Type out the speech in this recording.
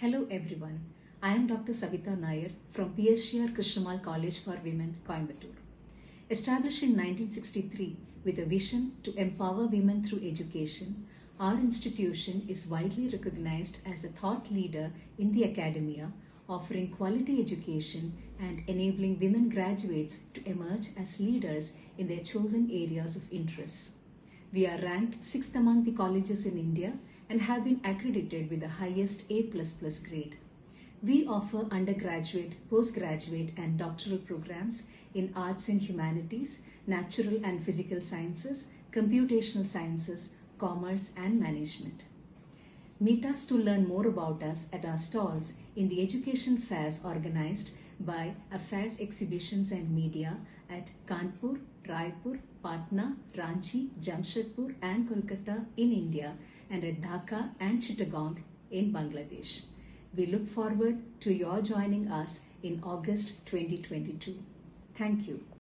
Hello everyone, I am Dr. Savita Nair from PSGR Krishnammal College for Women, Coimbatore. Established in 1963 with a vision to empower women through education, our institution is widely recognized as a thought leader in the academia, offering quality education and enabling women graduates to emerge as leaders in their chosen areas of interest. We are ranked 6th among the colleges in India and have been accredited with the highest A++ grade. We offer undergraduate, postgraduate and doctoral programs in arts and humanities, natural and physical sciences, computational sciences, commerce and management. Meet us to learn more about us at our stalls in the education fairs organized by Affairs Exhibitions and Media at Kanpur, Raipur, Patna, Ranchi, Jamshedpur and Kolkata in India and at Dhaka and Chittagong in Bangladesh. We look forward to your joining us in August 2022. Thank you.